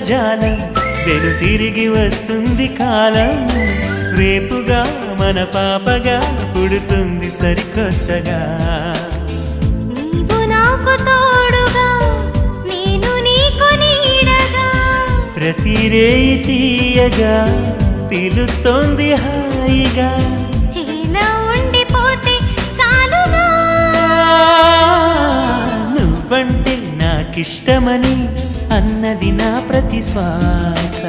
జాలం వెను తిరిగి వస్తుంది కాలం రేపుగా మన పాపగా పుడుతుంది సరికొత్తగా నీవు నాకు తోడుగా నేను నీకు నీడగా ప్రతి రేయి తీయగా పిలుస్తోంది హాయిగా ఇలా ఉండిపోతే చాలుగా నువ్వంటే నాకిష్టమని అన్నది నా ప్రతి శ్వాస